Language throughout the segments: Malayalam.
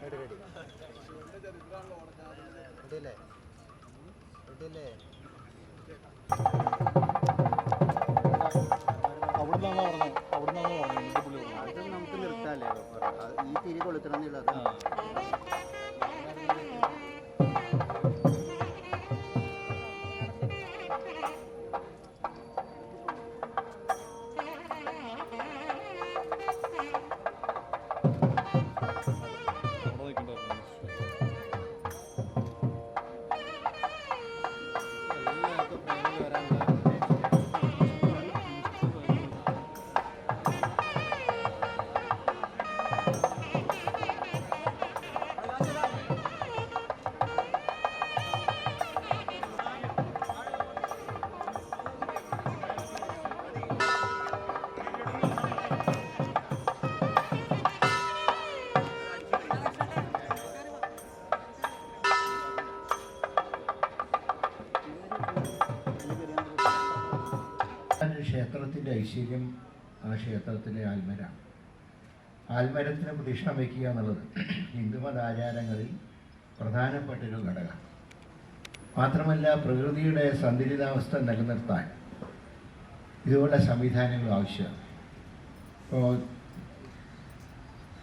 അത് നമുക്ക് നിർത്താല്ലേ, ഈ തിരി കൊളുത്തണമെന്നുള്ളത്. ക്ഷേത്രത്തിൻ്റെ ഐശ്വര്യം ആ ക്ഷേത്രത്തിലെ ആൽമരമാണ്. ആൽമരത്തിന് പ്രതിഷ്ഠ വയ്ക്കുക എന്നുള്ളത് ഹിന്ദുമത ആചാരങ്ങളിൽ പ്രധാനപ്പെട്ടൊരു ഘടകം. മാത്രമല്ല പ്രകൃതിയുടെ സന്തുലിതാവസ്ഥ നിലനിർത്താൻ ഇതുപോലുള്ള സംവിധാനങ്ങൾ ആവശ്യമാണ്. ഇപ്പോൾ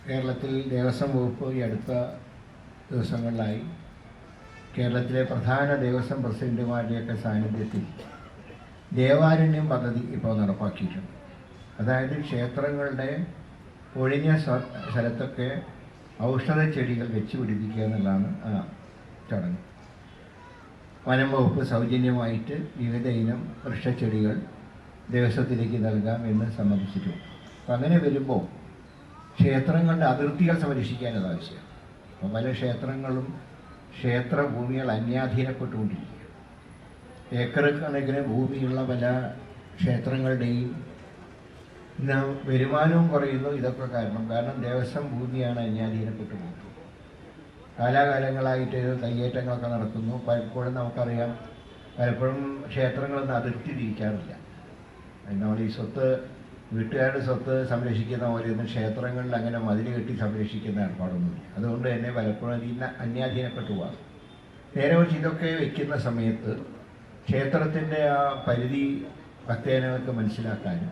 കേരളത്തിൽ ദേവസ്വം വകുപ്പ് ഈ അടുത്ത ദിവസങ്ങളിലായി കേരളത്തിലെ പ്രധാന ദേവസ്വം പ്രസിഡന്റുമാരുടെയൊക്കെ സാന്നിധ്യത്തിൽ ദേവാരണ്യം പദ്ധതി ഇപ്പോൾ നടപ്പാക്കിയിട്ടുണ്ട്. അതായത് ക്ഷേത്രങ്ങളുടെ ഒഴിഞ്ഞ സ്ഥലത്തൊക്കെ ഔഷധ ചെടികൾ വെച്ച് പിടിപ്പിക്കുക എന്നുള്ളതാണ് ആ ചടങ്ങ്. വനം വകുപ്പ് സൗജന്യമായിട്ട് വിവിധ ഇനം വൃക്ഷച്ചെടികൾ ദേവസ്വത്തിലേക്ക് നൽകാം എന്ന് സമ്മതിച്ചിട്ടുണ്ട്. അപ്പം അങ്ങനെ വരുമ്പോൾ ക്ഷേത്രങ്ങളുടെ അതിർത്തികൾ സംരക്ഷിക്കാനത് ആവശ്യമാണ്. അപ്പോൾ പല ക്ഷേത്രങ്ങളും ക്ഷേത്രഭൂമികൾ അന്യാധീനപ്പെട്ടുകൊണ്ടിരിക്കുക. ഏക്കർ കണക്കിന് ഭൂമിയുള്ള പല ക്ഷേത്രങ്ങളുടെയും ഇന്ന് വരുമാനവും കുറയുന്നു. ഇതൊക്കെ കാരണം ദേവസ്വം ഭൂമിയാണ് അന്യാധീനപ്പെട്ടു പോകുന്നത്. കാലാകാലങ്ങളായിട്ട് കയ്യേറ്റങ്ങളൊക്കെ നടക്കുന്നു. പലപ്പോഴും നമുക്കറിയാം, പലപ്പോഴും ക്ഷേത്രങ്ങളൊന്നും അതിർത്തി തിരിക്കാറില്ല. നമ്മൾ ഈ സ്വത്ത് വീട്ടുകാരുടെ സ്വത്ത് സംരക്ഷിക്കുന്ന പോലെയൊന്നും ക്ഷേത്രങ്ങളിൽ അങ്ങനെ മതിൽ കെട്ടി സംരക്ഷിക്കുന്ന ഏർപ്പാടൊന്നുമില്ല. അതുകൊണ്ട് തന്നെ പലപ്പോഴും അന്യാധീനപ്പെട്ടു പോകാം. നേരെ മറിച്ച് ഇതൊക്കെ വയ്ക്കുന്ന സമയത്ത് ക്ഷേത്രത്തിൻ്റെ ആ പരിധി ഭക്തജനങ്ങൾക്ക് മനസ്സിലാക്കാനും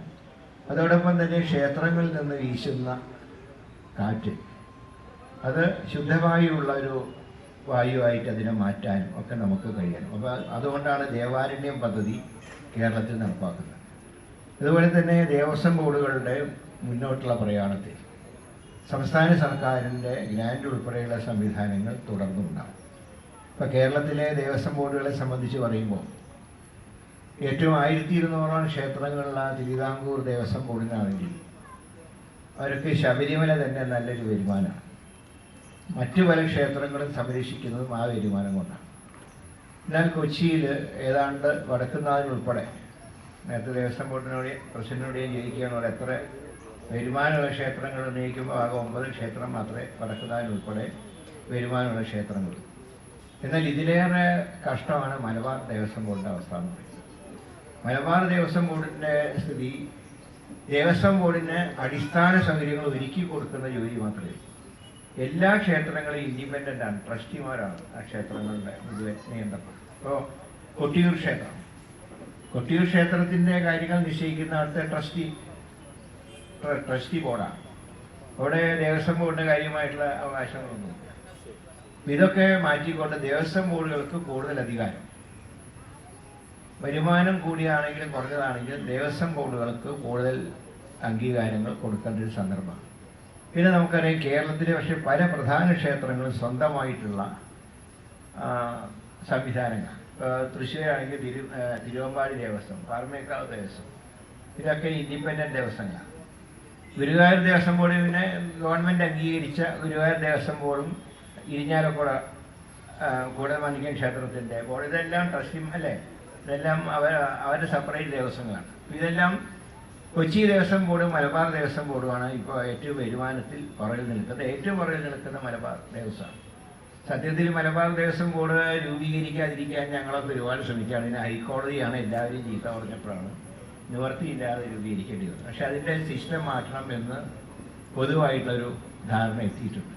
അതോടൊപ്പം തന്നെ ക്ഷേത്രങ്ങളിൽ നിന്ന് വീശുന്ന കാറ്റ് അത് ശുദ്ധവായുവുള്ള ഒരു വായുവായിട്ട് അതിനെ മാറ്റാനും ഒക്കെ നമുക്ക് കഴിയണം. അപ്പോൾ അതുകൊണ്ടാണ് ദേവാരണ്യം പദ്ധതി കേരളത്തിൽ നടപ്പാക്കുന്നത്. അതുപോലെ തന്നെ ദേവസ്വം ബോർഡുകളുടെ മുന്നോട്ടുള്ള പ്രയാണത്തിൽ സംസ്ഥാന സർക്കാരിൻ്റെ ഗ്രാൻഡ് ഉൾപ്പെടെയുള്ള സംവിധാനങ്ങൾ തുടർന്നുണ്ടാകും. ഇപ്പോൾ കേരളത്തിലെ ദേവസ്വം ബോർഡുകളെ സംബന്ധിച്ച് പറയുമ്പോൾ ഏറ്റവും 1200 ക്ഷേത്രങ്ങളുള്ള തിരുവിതാംകൂർ ദേവസ്വം ബോർഡിനാണെങ്കിൽ അവർക്ക് ശബരിമല തന്നെ നല്ലൊരു വരുമാനമാണ്. മറ്റു പല ക്ഷേത്രങ്ങളും സംരക്ഷിക്കുന്നതും ആ വരുമാനം കൊണ്ടാണ്. എന്നാൽ കൊച്ചിയിൽ ഏതാണ്ട് വടക്കുന്നാഥനുൾപ്പെടെ നേരത്തെ ദേവസ്വം ബോർഡിനോട് പ്രസിഡന്റിനോടെയും ചോദിക്കുകയാണ് എത്ര വരുമാനമുള്ള ക്ഷേത്രങ്ങൾ ഉന്നയിക്കുമ്പോൾ ആകെ 9 ക്ഷേത്രം മാത്രമേ വടക്കുന്നാഥനുൾപ്പെടെ വരുമാനമുള്ള ക്ഷേത്രങ്ങൾ. എന്നാൽ ഇതിലേറെ കഷ്ടമാണ് മലബാർ ദേവസ്വം ബോർഡിൻ്റെ അവസ്ഥ എന്ന് പറയുന്നത്. മലബാർ ദേവസ്വം ബോർഡിൻ്റെ സ്ഥിതി ദേവസ്വം ബോർഡിന് അടിസ്ഥാന സൗകര്യങ്ങൾ ഒരുക്കി കൊടുക്കുന്ന ജോലി മാത്രമേ. എല്ലാ ക്ഷേത്രങ്ങളും ഇൻഡിപെൻഡൻ്റ് ആണ്, ട്രസ്റ്റിമാരാണ് ആ ക്ഷേത്രങ്ങളുടെ നിയന്ത്രണം. ഇപ്പോൾ കൊട്ടിയൂർ ക്ഷേത്രത്തിൻ്റെ കാര്യങ്ങൾ നിശ്ചയിക്കുന്ന അടുത്ത ട്രസ്റ്റി ബോർഡാണ്. അവിടെ ദേവസ്വം ബോർഡിൻ്റെ കാര്യമായിട്ടുള്ള അവകാശങ്ങളൊന്നുമില്ല. ഇതൊക്കെ മാറ്റിക്കൊണ്ട് ദേവസ്വം ബോർഡുകൾക്ക് കൂടുതൽ അധികാരം, വരുമാനം കൂടിയാണെങ്കിലും കുറഞ്ഞതാണെങ്കിലും ദേവസ്വം ബോർഡുകൾക്ക് കൂടുതൽ അംഗീകാരങ്ങൾ കൊടുക്കേണ്ട ഒരു സന്ദർഭമാണ്. പിന്നെ നമുക്കറിയാം കേരളത്തിലെ പക്ഷേ പല പ്രധാന ക്ഷേത്രങ്ങളും സ്വന്തമായിട്ടുള്ള സംവിധാനങ്ങൾ. തൃശ്ശൂരാണെങ്കിൽ തിരുവമ്പാടി ദേവസ്വം, പാറമേക്കാവ് ദേവസ്വം, ഇതൊക്കെ ഇൻഡിപെൻഡൻ്റ് ദേവസ്വങ്ങളാണ്. ഗുരുവായൂർ ദേവസ്വം ബോർഡ് പിന്നെ ഗവൺമെൻറ് അംഗീകരിച്ച ഗുരുവായൂർ ദേവസ്വം ബോർഡും ഇരിഞ്ഞാലക്കുട കൂടമണിക്കൻ ക്ഷേത്രത്തിൻ്റെ ബോർഡ്, ഇതെല്ലാം ട്രസ്റ്റി അല്ലേ, ഇതെല്ലാം അവരുടെ സെപ്പറേറ്റ് ദേവസ്വങ്ങളാണ്. ഇതെല്ലാം കൊച്ചി ദേവസ്വം ബോർഡും മലബാർ ദേവസ്വം ബോർഡുമാണ് ഇപ്പോൾ ഏറ്റവും വരുമാനത്തിൽ പുറകിൽ നിൽക്കുന്നത്. ഏറ്റവും പുറകിൽ നിൽക്കുന്ന മലബാർ ദേവസ്വമാണ്. സത്യത്തിൽ മലബാർ ദേവസ്വം ബോർഡ് രൂപീകരിക്കാതിരിക്കാൻ ഞങ്ങളൊക്കെ ഒരുപാട് ശ്രമിക്കുകയാണ്. ഇതിന് ഹൈക്കോടതിയാണ് എല്ലാവരും ചീത്ത പറഞ്ഞപ്പോഴാണ് നിവർത്തിയില്ലാതെ രൂപീകരിക്കേണ്ടി വന്നത്. പക്ഷേ അതിൻ്റെ സിസ്റ്റം മാറ്റണം എന്ന് പൊതുവായിട്ടൊരു ധാരണ എത്തിയിട്ടുണ്ട്.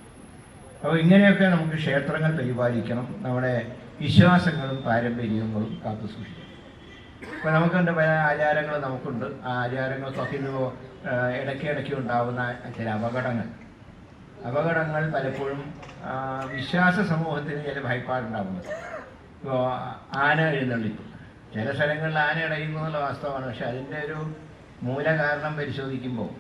അപ്പോൾ ഇങ്ങനെയൊക്കെ നമുക്ക് ക്ഷേത്രങ്ങൾ പരിപാലിക്കണം, നമ്മുടെ വിശ്വാസങ്ങളും പാരമ്പര്യങ്ങളും കാത്തു സൂക്ഷിക്കണം. ഇപ്പോൾ നമുക്കുണ്ട് പല ആചാരങ്ങൾ നമുക്കുണ്ട്. ആ ആചാരങ്ങൾക്കൊക്കെ ഇത് ഇടയ്ക്കിടയ്ക്ക് ഉണ്ടാകുന്ന ചില അപകടങ്ങൾ പലപ്പോഴും വിശ്വാസ സമൂഹത്തിന് ചില ഭയപ്പാടുണ്ടാകുന്നത്. ഇപ്പോൾ ആന എഴുന്നള്ളിപ്പ്, ചില സ്ഥലങ്ങളിൽ ആന ഇടയുന്നു എന്നുള്ള വാസ്തവമാണ്. പക്ഷെ അതിൻ്റെ ഒരു മൂല കാരണം പരിശോധിക്കുമ്പോൾ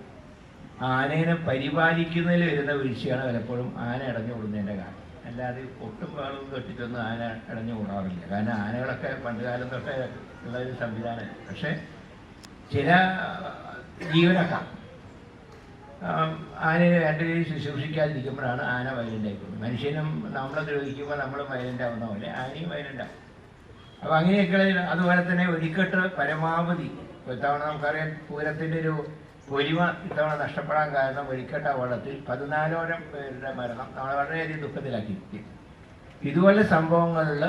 ആനേനെ പരിപാലിക്കുന്നതിൽ വരുന്ന വീഴ്ചയാണ് പലപ്പോഴും ആന ഇടഞ്ഞുകൂടുന്നതിൻ്റെ കാരണം. അല്ലാതെ ഒട്ടും പാളും കെട്ടിട്ടൊന്നും ആന ഇടഞ്ഞുകൂടാറില്ല. കാരണം ആനകളൊക്കെ പണ്ടുകാലം തൊട്ടേ ഉള്ള ഒരു സംവിധാനം. പക്ഷെ ചില ജീവനക്കാർ ആനയെ വേണ്ട രീതിയിൽ ശുശ്രൂഷിക്കാതിരിക്കുമ്പോഴാണ് ആന വയലൻ്റ് ആയിക്കൊള്ളുന്നത്. മനുഷ്യനും നമ്മളെ ദ്രോഹിക്കുമ്പോൾ നമ്മൾ വയലൻ്റ് ആവുന്ന പോലെ ആനയും വയലൻ്റ് ആവും. അപ്പോൾ അങ്ങനെയൊക്കെ. അതുപോലെ തന്നെ വെടിക്കെട്ട് പരമാവധി ഇത്തവണ നമുക്കറിയാം പൂരത്തിൻ്റെ ഒരു പൊലിമ ഇത്തവണ നഷ്ടപ്പെടാൻ കാരണം വെടിക്കെട്ട് അപകടത്തിൽ 14ഓളം പേരുടെ മരണം നമ്മളെ വളരെയധികം ദുഃഖത്തിലാക്കി. ഇതുപോലെ സംഭവങ്ങളിൽ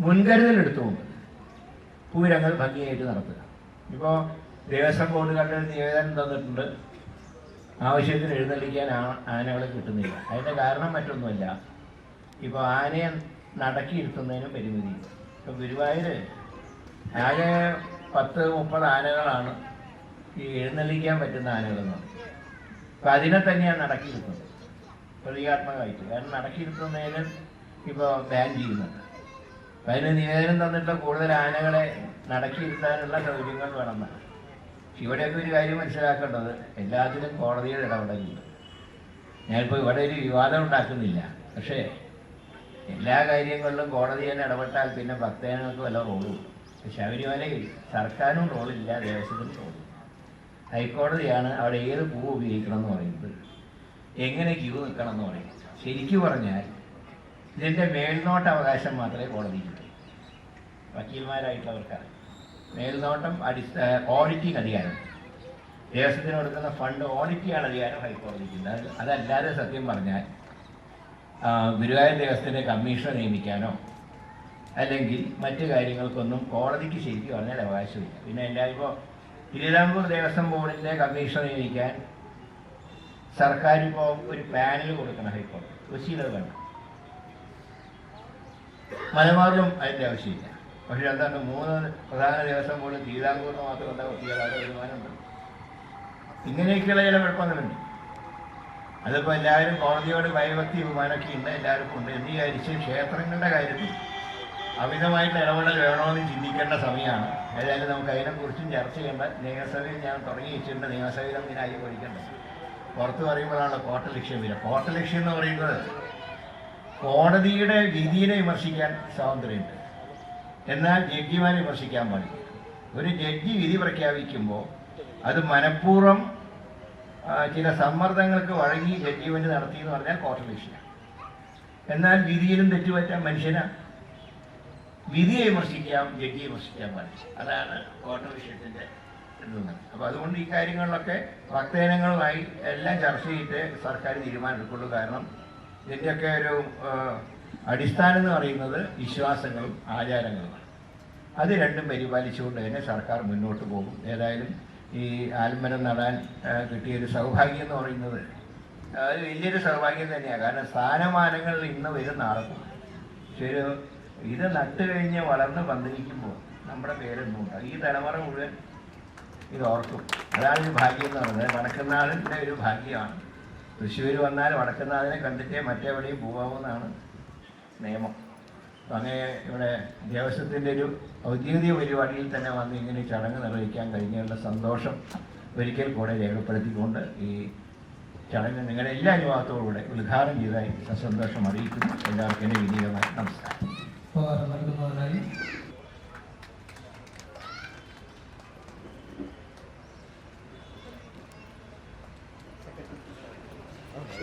മുൻകരുതലെടുത്തുകൊണ്ട് പൂരങ്ങൾ ഭംഗിയായിട്ട് നടത്തുക. ഇപ്പോൾ ദേവസ്വം ബോർഡുകളുടെ നിവേദനം തന്നിട്ടുണ്ട്, ആവശ്യത്തിന് എഴുന്നള്ളിക്കാൻ ആനകളെ കിട്ടുന്നില്ല. അതിൻ്റെ കാരണം മറ്റൊന്നുമല്ല, ഇപ്പോൾ ആനയെ നടക്കിയിരുത്തുന്നതിനും പരിമിതി. ഇപ്പോൾ ഗുരുവായൂർ ആകെ 10-30 ആനകളാണ് ഈ എഴുന്നള്ളിക്കാൻ പറ്റുന്ന ആനകളെന്ന് പറയും. അപ്പോൾ അതിനെ തന്നെയാണ് നടക്കിയിരുത്തുന്നത് പ്രതീകാത്മകമായിട്ട്. കാരണം നടക്കിയിരുത്തുന്നതിന് ഇപ്പോൾ ബാൻ ചെയ്യുന്നുണ്ട്. അപ്പം അതിന് നിവേദനം തന്നിട്ടുള്ള കൂടുതൽ ആനകളെ നടക്കിയിരുത്താനുള്ള സൗകര്യങ്ങൾ വേണമെന്നാണ്. ഇവിടെയൊക്കെ ഒരു കാര്യം മനസ്സിലാക്കേണ്ടത്, എല്ലാത്തിലും കോടതിയുടെ ഇടപെടലുണ്ട്. ഞാനിപ്പോൾ ഇവിടെ ഒരു വിവാദം ഉണ്ടാക്കുന്നില്ല, പക്ഷേ എല്ലാ കാര്യങ്ങളിലും കോടതി തന്നെ ഇടപെട്ടാൽ പിന്നെ ഭക്തജനങ്ങൾക്ക് വല്ല റോളും. ശബരിമലയിൽ സർക്കാരും റോളില്ല, ദേവസ്വത്തിനും റോളില്ല. ഹൈക്കോടതിയാണ് അവിടെ ഏത് പൂ ഉപയോഗിക്കണം എന്ന് പറയുന്നത്, എങ്ങനെ ക്യൂ നിൽക്കണം എന്ന് പറയുന്നത്. ശരിക്കും പറഞ്ഞാൽ ഇതിൻ്റെ മേൽനോട്ട അവകാശം മാത്രമേ കോടതിക്കുള്ളൂ. വക്കീൽമാരായിട്ടുള്ളവർക്കാണ് മേൽനോട്ടം, ഓഡിറ്റിംഗ് അധികാരം. ദേവസ്വത്തിന് കൊടുക്കുന്ന ഫണ്ട് ഓഡിറ്റ് ചെയ്യാൻ അധികാരം ഹൈക്കോടതിക്കുണ്ട്. അതല്ലാതെ സത്യം പറഞ്ഞാൽ ഗുരുവായൂർ ദേവസ്വത്തിൻ്റെ കമ്മീഷണർ നിയമിക്കാനോ അല്ലെങ്കിൽ മറ്റു കാര്യങ്ങൾക്കൊന്നും കോടതിക്ക് ശരിക്കും പറഞ്ഞാൽ അവകാശമില്ല. പിന്നെ എല്ലാവരും ഇപ്പോൾ തിരുവിതാംകൂർ ദേവസ്വം ബോർഡിൻ്റെ കമ്മീഷണർ നിയമിക്കാൻ സർക്കാർ ഇപ്പോൾ ഒരു പാനൽ കൊടുക്കണം ഹൈക്കോടതി. കൊച്ചിയിലത് വേണ്ട, മലബാറിലും അതിൻ്റെ ആവശ്യമില്ല. പക്ഷേ എന്താണ് 3 പ്രധാന ദേവസ്വം ബോർഡ് തിരുവിതാംകൂറിന് മാത്രം എന്താ ഒത്തിരി തീരുമാനമുണ്ട്. ഇങ്ങനെയൊക്കെയുള്ള ചില കുഴപ്പങ്ങളുണ്ട്. അതിപ്പോൾ എല്ലാവരും കോടതിയോട് ഭയഭക്തി ബഹുമാനമൊക്കെ ഉണ്ട്, എല്ലാവർക്കും ഉണ്ട്. എന്ന് വിചാരിച്ച് ക്ഷേത്രങ്ങളുടെ കാര്യത്തിൽ അമിതമായിട്ട് ഇടപെടൽ വേണമെന്ന് ചിന്തിക്കേണ്ട സമയമാണ്. ഏതായാലും നമുക്ക് അതിനെക്കുറിച്ചും ചർച്ച ചെയ്യേണ്ട. നിയമസഭയിൽ ഞാൻ തുടങ്ങി വെച്ചിട്ടുണ്ട്, നിയമസഭയിലും ഇതിനായി പഠിക്കേണ്ടത്. പുറത്ത് പറയുമ്പോഴാണ് കോട്ട ലക്ഷ്യം വരിക. കോട്ട ലക്ഷ്യം എന്ന് പറയുന്നത് കോടതിയുടെ വിധിയെ വിമർശിക്കാൻ സ്വാതന്ത്ര്യമുണ്ട്, എന്നാൽ ജഡ്ജിമാരെ വിമർശിക്കാൻ പാടില്ല. ഒരു ജഡ്ജി വിധി പ്രഖ്യാപിക്കുമ്പോൾ അത് മനഃപൂർവ്വം ചില സമ്മർദ്ദങ്ങൾക്ക് വഴങ്ങി ജഡ്ജിമെൻറ്റ് നടത്തി എന്ന് പറഞ്ഞാൽ കോട്ട ലക്ഷ്യമാണ്. എന്നാൽ വിധിയിലും തെറ്റുപറ്റാൻ മനുഷ്യനാണ്. വിധിയെ വിമർശിക്കാം, ജഡ്ജിയെ വിമർശിക്കാൻ പാടില്ല. അതാണ് കോട്ട വിഷയത്തിൻ്റെ ഇതെന്ന്. അപ്പോൾ അതുകൊണ്ട് ഈ കാര്യങ്ങളിലൊക്കെ ഭക്തജനങ്ങളുമായി എല്ലാം ചർച്ച ചെയ്തിട്ട് സർക്കാർ തീരുമാനമെടുക്കുള്ളൂ. കാരണം ഇതിൻ്റെയൊക്കെ ഒരു അടിസ്ഥാനം എന്ന് പറയുന്നത് വിശ്വാസങ്ങളും ആചാരങ്ങളുമാണ്. അത് രണ്ടും പരിപാലിച്ചുകൊണ്ട് തന്നെ സർക്കാർ മുന്നോട്ട് പോകും. ഏതായാലും ഈ ആൽമരം നടാൻ കിട്ടിയൊരു സൗഭാഗ്യം എന്ന് പറയുന്നത് അത് വലിയൊരു സൗഭാഗ്യം തന്നെയാണ്. കാരണം സ്ഥാനമാനങ്ങൾ ഇന്ന് വരും നാളെ പോകും. പക്ഷേ ഇത് നട്ട് കഴിഞ്ഞ് വളർന്ന് പന്തലിക്കുമ്പോൾ നമ്മുടെ പേരൊന്നും ഉണ്ടാകും. ഈ തലമുറ മുഴുവൻ ഇത് ഓർക്കും. അതാണ് ഒരു ഭാഗ്യം എന്ന് പറയുന്നത്. വടക്കുന്നാളിൻ്റെ ഒരു ഭാഗ്യമാണ്. തൃശ്ശൂർ വന്നാൽ വടക്കുന്നാളിനെ കണ്ടിട്ടേ മറ്റെവിടെയും പോകാവുന്നതാണ് നിയമം. അങ്ങനെ ഇവിടെ ദേവസ്വത്തിൻ്റെ ഒരു ഔദ്യോഗിക പരിപാടിയിൽ തന്നെ വന്ന് ഇങ്ങനെ ചടങ്ങ് നിർവഹിക്കാൻ കഴിഞ്ഞുള്ള സന്തോഷം ഒരിക്കൽ കൂടെ രേഖപ്പെടുത്തിക്കൊണ്ട് ഈ ചടങ്ങ് നിങ്ങളുടെ എല്ലാ അനുഭവത്തോടുകൂടെ ഉദ്ഘാടനം ചെയ്തതായി സന്തോഷം അറിയിക്കുന്നു. എല്ലാവർക്കും എൻ്റെ വിനീതമായി നമസ്കാരം. നൽകുന്നതിനായി